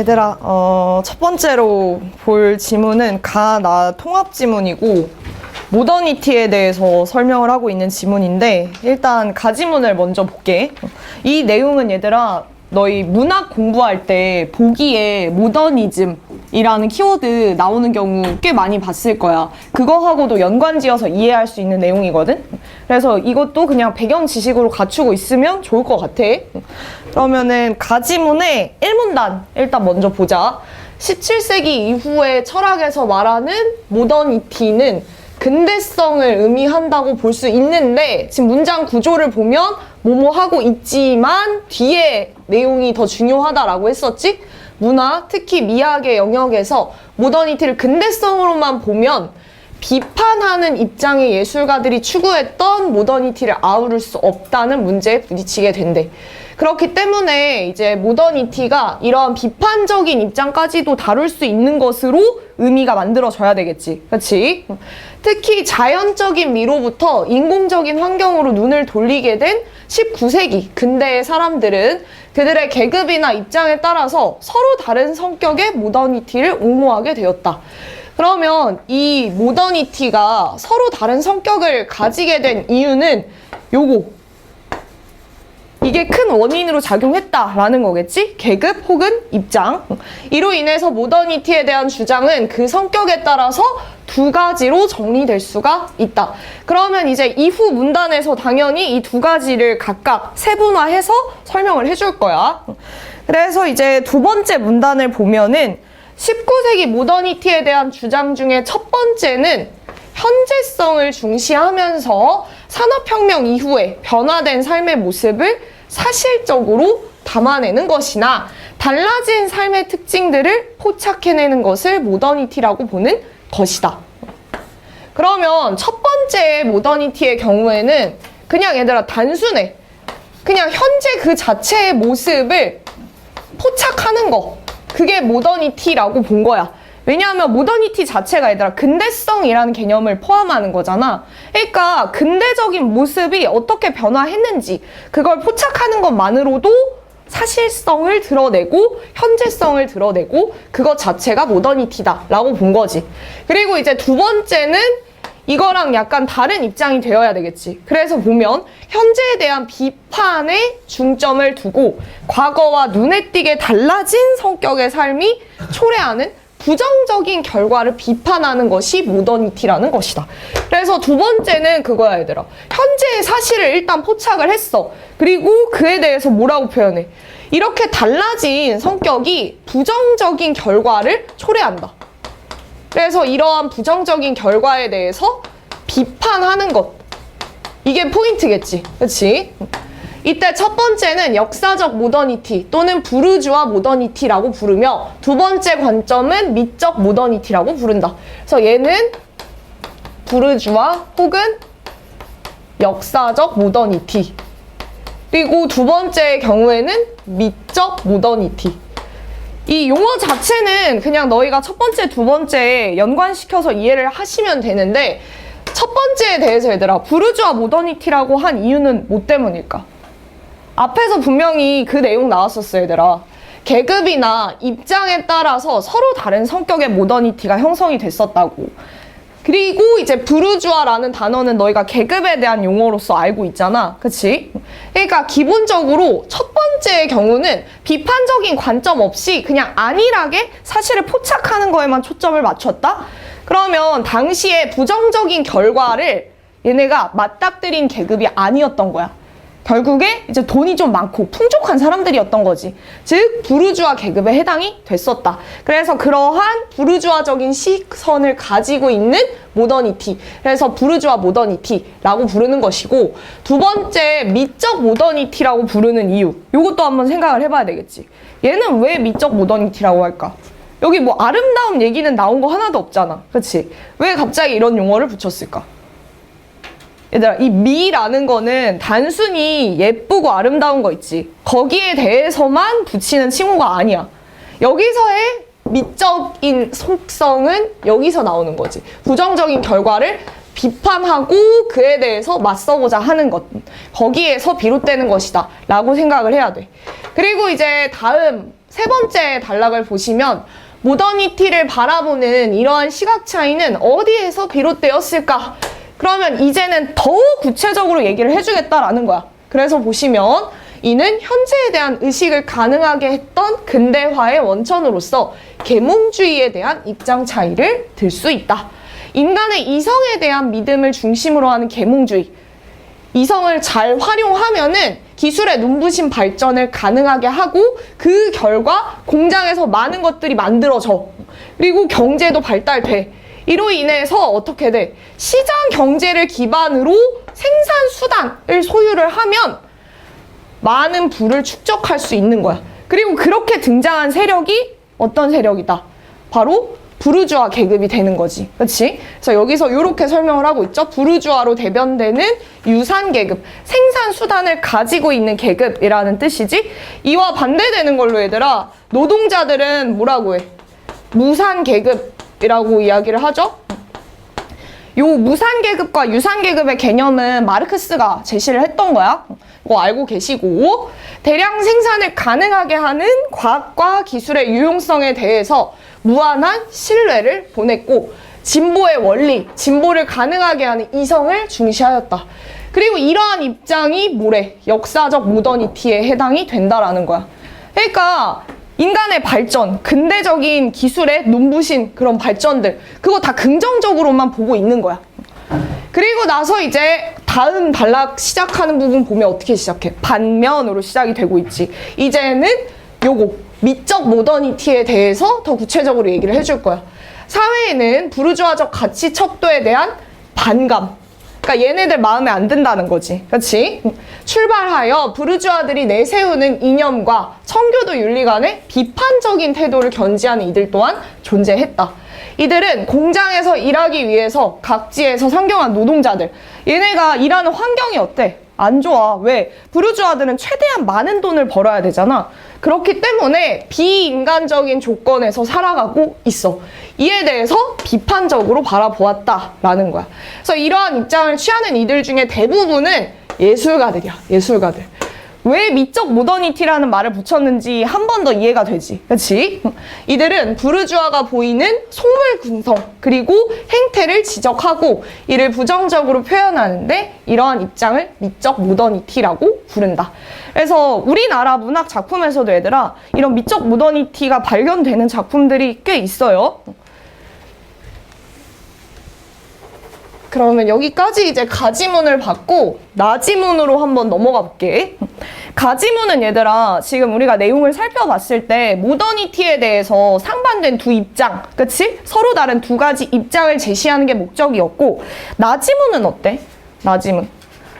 얘들아, 첫 번째로 볼 지문은 나 통합 지문이고 모더니티에 대해서 설명을 하고 있는 지문인데, 일단 가지문을 먼저 볼게. 이 내용은 얘들아, 너희 문학 공부할 때 보기에 모더니즘이라는 키워드 나오는 경우 꽤 많이 봤을 거야. 그거하고도 연관지어서 이해할 수 있는 내용이거든. 그래서 이것도 그냥 배경 지식으로 갖추고 있으면 좋을 것 같아. 그러면은 가지문의 1문단 일단 먼저 보자. 17세기 이후의 철학에서 말하는 모더니티는 근대성을 의미한다고 볼 수 있는데, 지금 문장 구조를 보면 뭐뭐 하고 있지만 뒤에 내용이 더 중요하다라고 했었지? 문화, 특히 미학의 영역에서 모더니티를 근대성으로만 보면 비판하는 입장의 예술가들이 추구했던 모더니티를 아우를 수 없다는 문제에 부딪히게 된대. 그렇기 때문에 이제 모더니티가 이러한 비판적인 입장까지도 다룰 수 있는 것으로 의미가 만들어져야 되겠지. 그렇지? 특히 자연적인 미로부터 인공적인 환경으로 눈을 돌리게 된 19세기 근대의 사람들은 그들의 계급이나 입장에 따라서 서로 다른 성격의 모더니티를 옹호하게 되었다. 그러면 이 모더니티가 서로 다른 성격을 가지게 된 이유는 요거. 이게 큰 원인으로 작용했다라는 거겠지? 계급 혹은 입장. 이로 인해서 모더니티에 대한 주장은 그 성격에 따라서 두 가지로 정리될 수가 있다. 그러면 이제 이후 문단에서 당연히 이 두 가지를 각각 세분화해서 설명을 해줄 거야. 그래서 이제 두 번째 문단을 보면은 19세기 모더니티에 대한 주장 중에 첫 번째는 현재성을 중시하면서 산업혁명 이후에 변화된 삶의 모습을 사실적으로 담아내는 것이나 달라진 삶의 특징들을 포착해내는 것을 모더니티라고 보는 것이다. 그러면 첫 번째 모더니티의 경우에는 그냥 얘들아 단순해. 그냥 현재 그 자체의 모습을 포착하는 거. 그게 모더니티라고 본 거야. 왜냐하면 모더니티 자체가 얘들아 근대성이라는 개념을 포함하는 거잖아. 그러니까 근대적인 모습이 어떻게 변화했는지 그걸 포착하는 것만으로도 사실성을 드러내고 현재성을 드러내고 그것 자체가 모더니티다 라고 본 거지. 그리고 이제 두 번째는 이거랑 약간 다른 입장이 되어야 되겠지. 그래서 보면 현재에 대한 비판에 중점을 두고 과거와 눈에 띄게 달라진 성격의 삶이 초래하는 부정적인 결과를 비판하는 것이 모더니티라는 것이다. 그래서 두 번째는 그거야 얘들아. 현재의 사실을 일단 포착을 했어. 그리고 그에 대해서 뭐라고 표현해? 이렇게 달라진 성격이 부정적인 결과를 초래한다. 그래서 이러한 부정적인 결과에 대해서 비판하는 것. 이게 포인트겠지. 그렇지? 이때 첫 번째는 역사적 모더니티 또는 부르주아 모더니티라고 부르며 두 번째 관점은 미적 모더니티라고 부른다. 그래서 얘는 부르주아 혹은 역사적 모더니티. 그리고 두 번째의 경우에는 미적 모더니티. 이 용어 자체는 그냥 너희가 첫 번째, 두 번째에 연관시켜서 이해를 하시면 되는데 첫 번째에 대해서 얘들아 부르주아 모더니티라고 한 이유는 뭐 때문일까? 앞에서 분명히 그 내용 나왔었어 얘들아. 계급이나 입장에 따라서 서로 다른 성격의 모더니티가 형성이 됐었다고. 그리고 이제 부르주아라는 단어는 너희가 계급에 대한 용어로서 알고 있잖아. 그치? 그러니까 기본적으로 첫 번째의 경우는 비판적인 관점 없이 그냥 안일하게 사실을 포착하는 거에만 초점을 맞췄다? 그러면 당시에 부정적인 결과를 얘네가 맞닥뜨린 계급이 아니었던 거야. 결국에 이제 돈이 좀 많고 풍족한 사람들이었던 거지. 즉 부르주아 계급에 해당이 됐었다. 그래서 그러한 부르주아적인 시선을 가지고 있는 모더니티. 그래서 부르주아 모더니티라고 부르는 것이고, 두 번째 미적 모더니티라고 부르는 이유. 이것도 한번 생각을 해봐야 되겠지. 얘는 왜 미적 모더니티라고 할까? 여기 뭐 아름다운 얘기는 나온 거 하나도 없잖아. 그렇지? 왜 갑자기 이런 용어를 붙였을까? 얘들아, 이 미라는 거는 단순히 예쁘고 아름다운 거 있지. 거기에 대해서만 붙이는 칭호가 아니야. 여기서의 미적인 속성은 여기서 나오는 거지. 부정적인 결과를 비판하고 그에 대해서 맞서보자 하는 것. 거기에서 비롯되는 것이다 라고 생각을 해야 돼. 그리고 이제 다음 세 번째 단락을 보시면 모더니티를 바라보는 이러한 시각 차이는 어디에서 비롯되었을까? 그러면 이제는 더 구체적으로 얘기를 해주겠다라는 거야. 그래서 보시면 이는 현재에 대한 의식을 가능하게 했던 근대화의 원천으로서 계몽주의에 대한 입장 차이를 들 수 있다. 인간의 이성에 대한 믿음을 중심으로 하는 계몽주의. 이성을 잘 활용하면은 기술의 눈부신 발전을 가능하게 하고 그 결과 공장에서 많은 것들이 만들어져. 그리고 경제도 발달돼. 이로 인해서 어떻게 돼? 시장 경제를 기반으로 생산 수단을 소유를 하면 많은 부를 축적할 수 있는 거야. 그리고 그렇게 등장한 세력이 어떤 세력이다? 바로 부르주아 계급이 되는 거지. 그렇지? 그래서 여기서 이렇게 설명을 하고 있죠. 부르주아로 대변되는 유산 계급, 생산 수단을 가지고 있는 계급이라는 뜻이지. 이와 반대되는 걸로 얘들아, 노동자들은 뭐라고 해? 무산 계급이라고 이야기를 하죠. 요 무산 계급과 유산 계급의 개념은 마르크스가 제시를 했던 거야. 이거 알고 계시고, 대량 생산을 가능하게 하는 과학과 기술의 유용성에 대해서 무한한 신뢰를 보냈고, 진보의 원리, 진보를 가능하게 하는 이성을 중시하였다. 그리고 이러한 입장이 뭐래? 역사적 모더니티에 해당이 된다라는 거야. 그러니까 인간의 발전, 근대적인 기술의 눈부신 그런 발전들, 그거 다 긍정적으로만 보고 있는 거야. 그리고 나서 이제 다음 단락 시작하는 부분 보면 어떻게 시작해? 반면으로 시작이 되고 있지. 이제는 요거 미적 모더니티에 대해서 더 구체적으로 얘기를 해줄 거야. 사회에는 부르주아적 가치 척도에 대한 반감, 그러니까 얘네들 마음에 안 든다는 거지. 그렇지? 출발하여 부르주아들이 내세우는 이념과 청교도 윤리 간의 비판적인 태도를 견지하는 이들 또한 존재했다. 이들은 공장에서 일하기 위해서 각지에서 상경한 노동자들, 얘네가 일하는 환경이 어때? 안 좋아. 왜? 부르주아들은 최대한 많은 돈을 벌어야 되잖아. 그렇기 때문에 비인간적인 조건에서 살아가고 있어. 이에 대해서 비판적으로 바라보았다라는 거야. 그래서 이러한 입장을 취하는 이들 중에 대부분은 예술가들이야. 예술가들. 왜 미적 모더니티라는 말을 붙였는지 한 번 더 이해가 되지. 그렇지? 이들은 부르주아가 보이는 속물 군성 그리고 행태를 지적하고 이를 부정적으로 표현하는데 이러한 입장을 미적 모더니티라고 부른다. 그래서 우리나라 문학 작품에서도 얘들아 이런 미적 모더니티가 발견되는 작품들이 꽤 있어요. 그러면 여기까지 이제 가지문을 받고 나지문으로 한번 넘어가 볼게. 가지문은 얘들아 지금 우리가 내용을 살펴봤을 때 모더니티에 대해서 상반된 두 입장, 그치? 서로 다른 두 가지 입장을 제시하는 게 목적이었고, 나지문은 어때?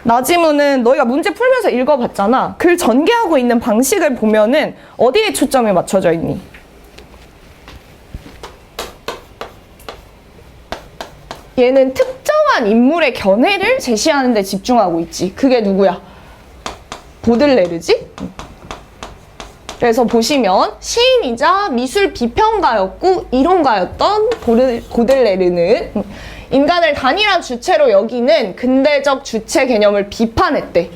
나지문은 너희가 문제 풀면서 읽어봤잖아. 글 전개하고 있는 방식을 보면은 어디에 초점이 맞춰져 있니? 얘는 특정한 인물의 견해를 제시하는 데 집중하고 있지. 그게 누구야? 보들레르지? 그래서 보시면 시인이자 미술 비평가였고 이론가였던 보들레르는 인간을 단일한 주체로 여기는 근대적 주체 개념을 비판했대.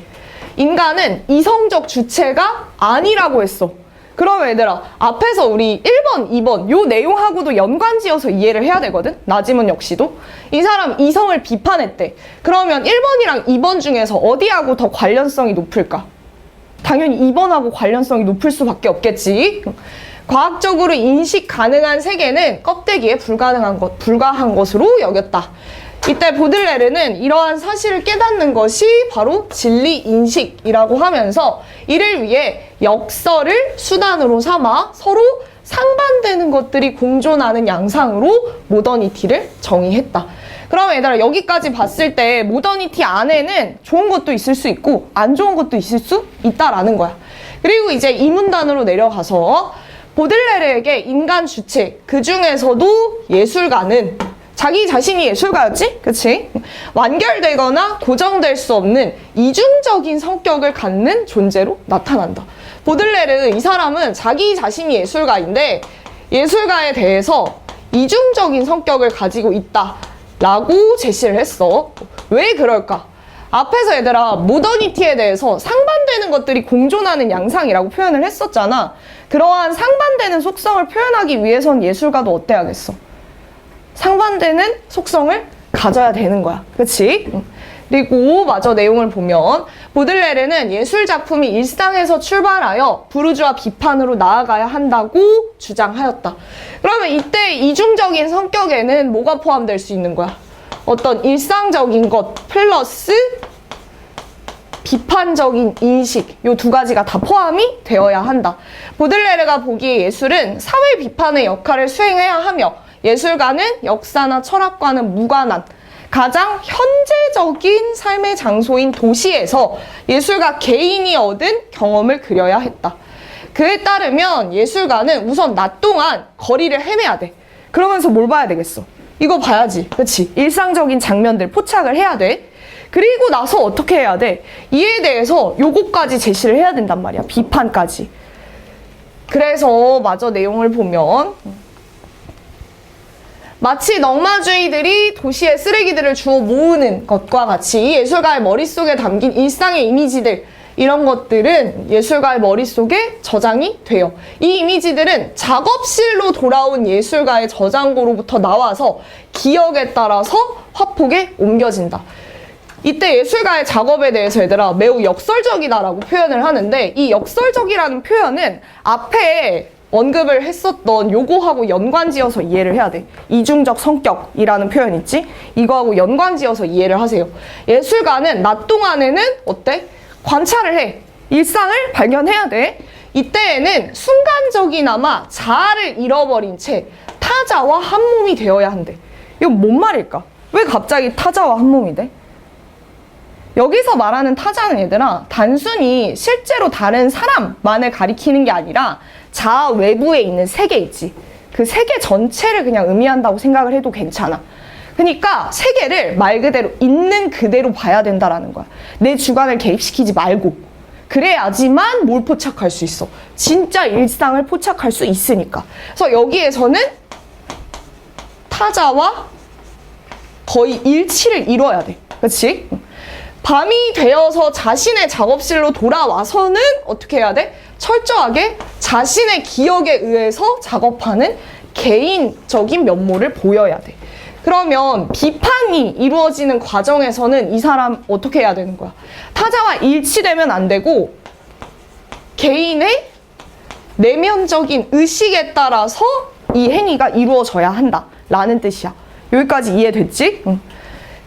인간은 이성적 주체가 아니라고 했어. 그러면 얘들아 앞에서 우리 1번, 2번 요 내용하고도 연관지어서 이해를 해야 되거든? 나지문 역시도. 이 사람 이성을 비판했대. 그러면 1번이랑 2번 중에서 어디하고 더 관련성이 높을까? 당연히 2번하고 관련성이 높을 수밖에 없겠지. 과학적으로 인식 가능한 세계는 껍데기에 불과한 것으로 여겼다. 이때 보들레르는 이러한 사실을 깨닫는 것이 바로 진리인식이라고 하면서 이를 위해 역설을 수단으로 삼아 서로 상반되는 것들이 공존하는 양상으로 모더니티를 정의했다. 그러면 얘들아 여기까지 봤을 때 모더니티 안에는 좋은 것도 있을 수 있고 안 좋은 것도 있을 수 있다라는 거야. 그리고 이제 이 문단으로 내려가서 보들레르에게 인간 주체, 그 중에서도 예술가는 자기 자신이 예술가였지? 그치? 완결되거나 고정될 수 없는 이중적인 성격을 갖는 존재로 나타난다. 보들레르 이 사람은 자기 자신이 예술가인데 예술가에 대해서 이중적인 성격을 가지고 있다 라고 제시를 했어. 왜 그럴까? 앞에서 얘들아 모더니티에 대해서 상반되는 것들이 공존하는 양상이라고 표현을 했었잖아. 그러한 상반되는 속성을 표현하기 위해선 예술가도 어때야겠어? 상반되는 속성을 가져야 되는 거야. 그치? 그리고 마저 내용을 보면 보들레르는 예술작품이 일상에서 출발하여 부르주아 비판으로 나아가야 한다고 주장하였다. 그러면 이때 이중적인 성격에는 뭐가 포함될 수 있는 거야? 어떤 일상적인 것 플러스 비판적인 인식, 요 두 가지가 다 포함이 되어야 한다. 보들레르가 보기에 예술은 사회 비판의 역할을 수행해야 하며 예술가는 역사나 철학과는 무관한 가장 현재적인 삶의 장소인 도시에서 예술가 개인이 얻은 경험을 그려야 했다. 그에 따르면 예술가는 우선 낮 동안 거리를 헤매야 돼. 그러면서 뭘 봐야 되겠어? 이거 봐야지. 그치? 일상적인 장면들 포착을 해야 돼. 그리고 나서 어떻게 해야 돼? 이에 대해서 요거까지 제시를 해야 된단 말이야. 비판까지. 그래서 마저 내용을 보면 마치 넝마주의들이 도시의 쓰레기들을 주워 모으는 것과 같이 예술가의 머릿속에 담긴 일상의 이미지들, 이런 것들은 예술가의 머릿속에 저장이 돼요. 이 이미지들은 작업실로 돌아온 예술가의 저장고로부터 나와서 기억에 따라서 화폭에 옮겨진다. 이때 예술가의 작업에 대해서 얘들아 매우 역설적이다라고 표현을 하는데, 이 역설적이라는 표현은 앞에 언급을 했었던 요거하고 연관지어서 이해를 해야 돼. 이중적 성격이라는 표현 있지? 이거하고 연관지어서 이해를 하세요. 예술가는 낮 동안에는 어때? 관찰을 해. 일상을 발견해야 돼. 이때에는 순간적이나마 자아를 잃어버린 채 타자와 한 몸이 되어야 한대. 이건 뭔 말일까? 왜 갑자기 타자와 한 몸이 돼? 여기서 말하는 타자는 얘들아 단순히 실제로 다른 사람만을 가리키는 게 아니라 자아 외부에 있는 세계 있지. 그 세계 전체를 그냥 의미한다고 생각을 해도 괜찮아. 그러니까 세계를 말 그대로 있는 그대로 봐야 된다라는 거야. 내 주관을 개입시키지 말고. 그래야지만 뭘 포착할 수 있어. 진짜 일상을 포착할 수 있으니까. 그래서 여기에서는 타자와 거의 일치를 이뤄야 돼. 그렇지? 밤이 되어서 자신의 작업실로 돌아와서는 어떻게 해야 돼? 철저하게 자신의 기억에 의해서 작업하는 개인적인 면모를 보여야 돼. 그러면 비판이 이루어지는 과정에서는 이 사람 어떻게 해야 되는 거야? 타자와 일치되면 안 되고 개인의 내면적인 의식에 따라서 이 행위가 이루어져야 한다라는 뜻이야. 여기까지 이해됐지? 응.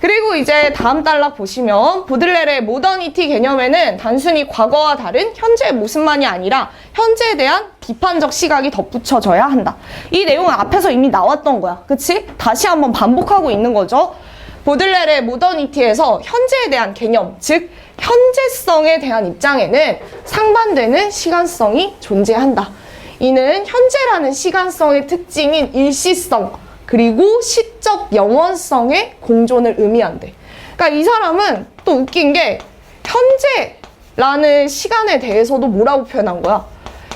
그리고 이제 다음 단락 보시면 보들레르의 모더니티 개념에는 단순히 과거와 다른 현재의 모습만이 아니라 현재에 대한 비판적 시각이 덧붙여져야 한다. 이 내용은 앞에서 이미 나왔던 거야. 그치? 다시 한번 반복하고 있는 거죠. 보들레르의 모더니티에서 현재에 대한 개념, 즉 현재성에 대한 입장에는 상반되는 시간성이 존재한다. 이는 현재라는 시간성의 특징인 일시성, 그리고 시적 영원성의 공존을 의미한대. 그러니까 이 사람은 또 웃긴 게 현재라는 시간에 대해서도 뭐라고 표현한 거야?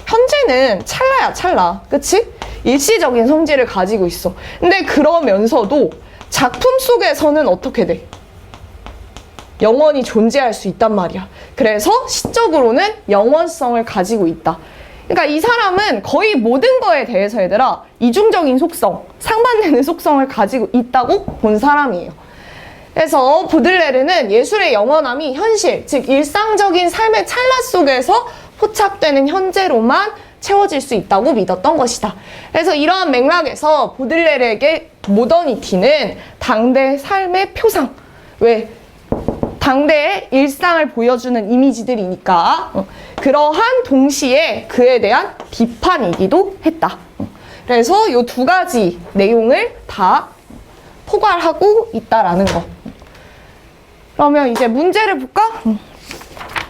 현재는 찰나야 찰나. 그치? 일시적인 성질을 가지고 있어. 근데 그러면서도 작품 속에서는 어떻게 돼? 영원히 존재할 수 있단 말이야. 그래서 시적으로는 영원성을 가지고 있다. 그러니까 이 사람은 거의 모든 거에 대해서 얘들아 이중적인 속성, 상반되는 속성을 가지고 있다고 본 사람이에요. 그래서 보들레르는 예술의 영원함이 현실, 즉 일상적인 삶의 찰나 속에서 포착되는 현재로만 채워질 수 있다고 믿었던 것이다. 그래서 이러한 맥락에서 보들레르에게 모더니티는 당대 삶의 표상, 왜? 당대의 일상을 보여주는 이미지들이니까 그러한 동시에 그에 대한 비판이기도 했다. 그래서 이 두 가지 내용을 다 포괄하고 있다라는 거. 그러면 이제 문제를 볼까?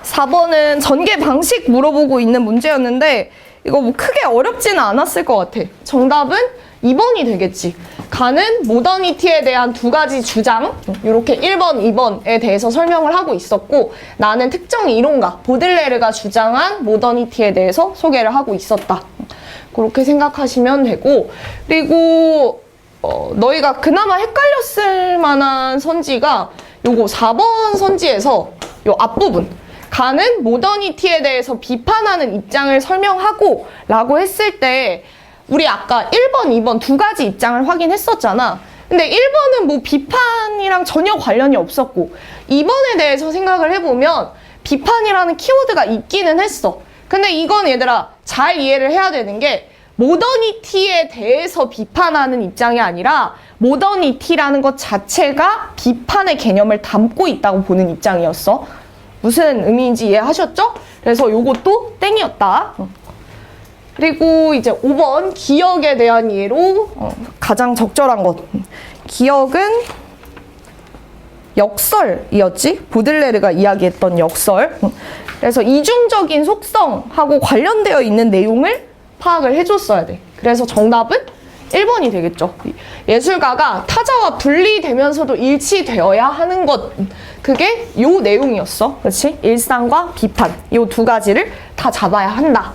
4번은 전개 방식 물어보고 있는 문제였는데 이거 뭐 크게 어렵지는 않았을 것 같아. 정답은 2번이 되겠지. 가는 모더니티에 대한 두 가지 주장, 이렇게 1번, 2번에 대해서 설명을 하고 있었고 나는 특정 이론가, 보들레르가 주장한 모더니티에 대해서 소개를 하고 있었다. 그렇게 생각하시면 되고, 그리고 너희가 그나마 헷갈렸을 만한 선지가 요거 4번 선지에서 요 앞부분 가는 모더니티에 대해서 비판하는 입장을 설명하고 라고 했을 때 우리 아까 1번, 2번 두 가지 입장을 확인했었잖아. 근데 1번은 뭐 비판이랑 전혀 관련이 없었고 2번에 대해서 생각을 해보면 비판이라는 키워드가 있기는 했어. 근데 이건 얘들아 잘 이해를 해야 되는 게 모더니티에 대해서 비판하는 입장이 아니라 모더니티라는 것 자체가 비판의 개념을 담고 있다고 보는 입장이었어. 무슨 의미인지 이해하셨죠? 그래서 요것도 땡이었다. 그리고 이제 5번 기억에 대한 이해로 가장 적절한 것. 기억은 역설이었지? 보들레르가 이야기했던 역설. 그래서 이중적인 속성하고 관련되어 있는 내용을 파악을 해줬어야 돼. 그래서 정답은 1번이 되겠죠. 예술가가 타자와 분리되면서도 일치되어야 하는 것. 그게 요 내용이었어. 그렇지? 일상과 비판. 요 두 가지를 다 잡아야 한다.